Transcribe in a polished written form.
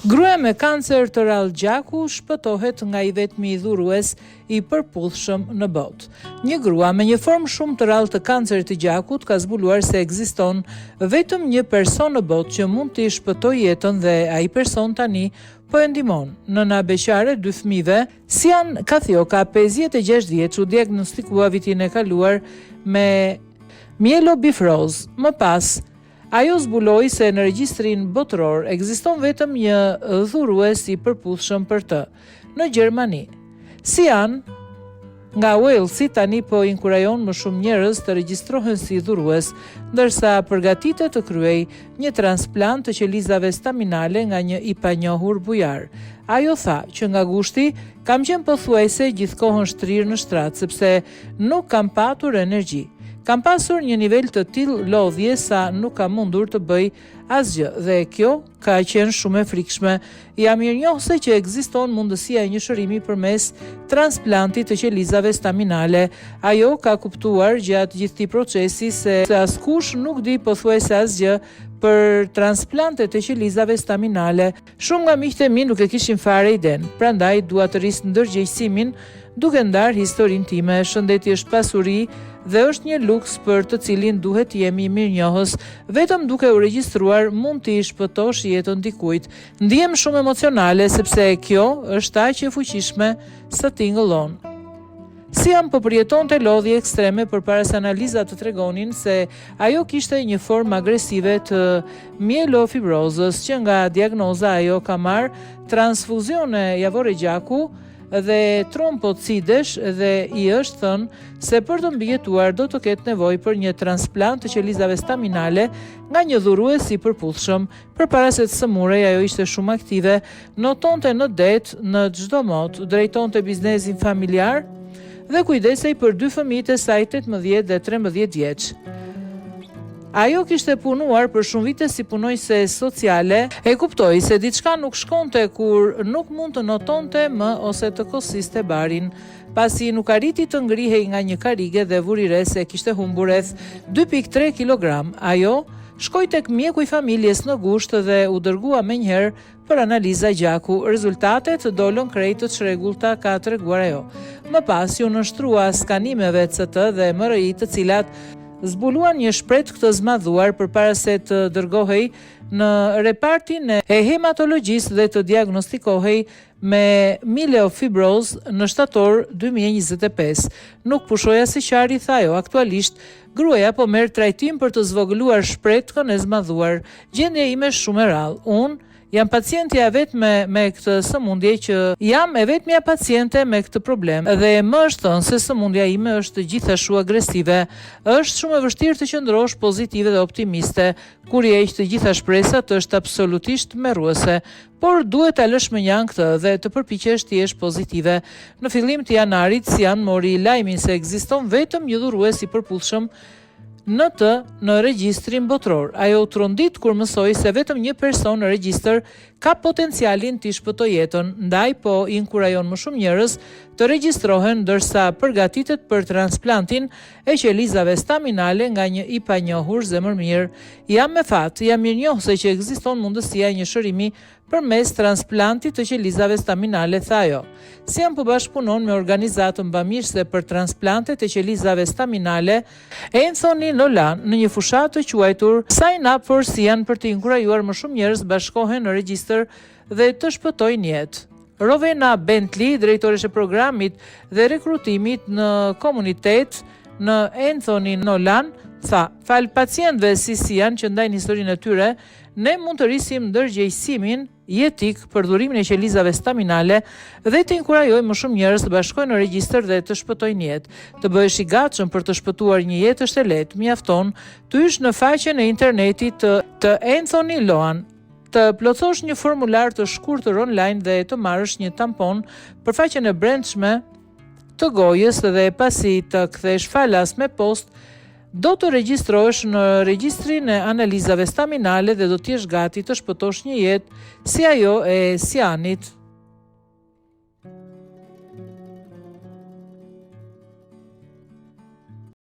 Gruaja me kancer të rrallë gjaku shpëtohet nga i vetmi dhurues i përputhshëm në botë. Një grua me një formë shumë të rrallë të kancerit të gjakut ka zbuluar se ekziston vetëm një person në botë që mund t'i shpëtojë jetën dhe ai person tani po e ndihmon. Nëna beqare 2 fëmijëve, Sian Kathioka, 56 vjeç, u diagnostikua vitin e kaluar me mielobifroz. Më pas, ajo zbuloi se në regjistrin botëror ekziston vetëm një dhurues i përputhshëm për të, në Gjermani. Sian nga Walesi tani po inkurajon më shumë njerëz të regjistrohen si dhurues, ndërsa përgatitet të kryej një transplant të qelizave staminale nga një i panjohur bujar. Ajo tha që nga gushti kam qenë pothuajse gjithkohën shtrirë në shtrat, sepse nuk kam patur energji. Kam pasur një nivel të tillë lodhje sa nuk kam mundur të bëj asgjë dhe kjo ka qenë shumë e frikshme. Jam mirënjohëse që ekziston mundësia e një shërimi përmes transplantit të qelizave staminale. Ajo ka kuptuar gjatë gjithë këtij procesi se askush nuk di pothuajse asgjë për transplantet e qelizave staminale. Shumë nga miqtë e mi nuk e kishin fare iden, prandaj dua të rris ndërgjegjësimin duke ndarë historinë time. Shëndeti është pasuri dhe është një luks për të cilin duhet jemi mirënjohës. Vetëm duke u regjistruar mund t'i shpëtosh jetën dikujt. Ndihem shumë emocionale sepse kjo është aq e fuqishme sa tingëllon. Sian po përjetonte lodhje ekstreme përpara se analizat të tregonin se ajo kishte një formë agresive të mielofibrozës, që nga diagnoza ajo ka marrë transfuzione javore gjaku dhe trombocidesh dhe i është thënë se për të mbijetuar do të ketë nevojë për një transplant të qelizave staminale nga një dhurues i përputhshëm. Përpara se të sëmurej, ajo ishte shumë aktive, notonte në det në çdo mod, drejtonte biznesin familjar dhe kujdesej për 2 fëmijët e saj 18 dhe 13 vjeç. Ajo kishte punuar për shumë vite si punojëse sociale, e kuptoi se diçka nuk shkonte kur nuk mund të notonte më ose të kosiste barin. Pasi nuk arriti të ngrihej nga një karige dhe vuri re se kishte humbur rreth 2.3 kg, ajo shkoi tek mjeku i familjes në gusht dhe u dërgua menjëherë për analiza gjaku. Rezultatet dolën krejt të çrregullta, ka treguar ajo. Më pas u nështrua skanimeve CT dhe MRI, të cilat zbuluan një shpret të zmadhuar përpara se të dërgohej në repartin e hematologjisë dhe të diagnostikohej me mielofibroz në shtator 2025. Nuk pushoja si qari, tha ajo. Aktualisht, gruaja po merr trajtim për të zvogëluar shpretkën e zmadhuar. Gjendja ime shumë e rrallë. Unë jam pacientja e vetme me këtë sëmundje që jam e vetmja paciente me këtë problem dhe më është thënë se sëmundja ime është gjithashtu agresive. Është shumë e vështirë të qëndrosh pozitive dhe optimiste. Kur je të gjitha shpresat është absolutisht merruese, por duhet ta lësh më njanë këtë dhe të përpiqesh të jesh pozitive. Në fillim të janarit, Sian mori lajmin se ekziston vetëm një dhurues i përputhshëm në regjistrin botëror. Ajo u trondit kur mësoi se vetëm një person në regjistër ka potencialin t'i shpëtojë jetën, ndaj po inkurajon më shumë njerëz të regjistrohen, ndërsa përgatitet për transplantin e qelizave staminale nga një i panjohur zemërmirë. Jam me fat, jam mirënjohëse që ekziston mundësia e një shërimi përmes transplantit të qelizave staminale, tha ajo. Sian po bashkëpunon me organizatën bamirëse për transplantet e qelizave staminale Anthony Nolan në një fushat të quajtur Sign Up for Sian për të inkurajuar më shumë njerëz bashkohen në regjistër dhe të shpëtojnë jetë. Rowena Bentley, drejtoresh e programit dhe rekrutimit në komunitet në Anthony Nolan, tha: "Fal pacientëve si Sian që ndajnë historinë e tyre, ne mund të rrisim ndërgjegjësimin jetik për dhurimin e qelizave staminale dhe të inkurajojmë më shumë njerëz të bashkojnë në regjistër dhe të shpëtojnë jetë. Të bëhesh i gatshëm për të shpëtuar një jetë është e lehtë, mjafton të hysh në faqen e internetit të Anthony Nolan, të plotësosh një formular të shkurtër online dhe të marrësh një tampon për faqen e brendshme të gojës dhe pasi të kthesh falas me post, do të regjistrohesh në regjistrin e analizave staminale dhe do t'jesh gati të shpëtosh një jetë si ajo e Sianit."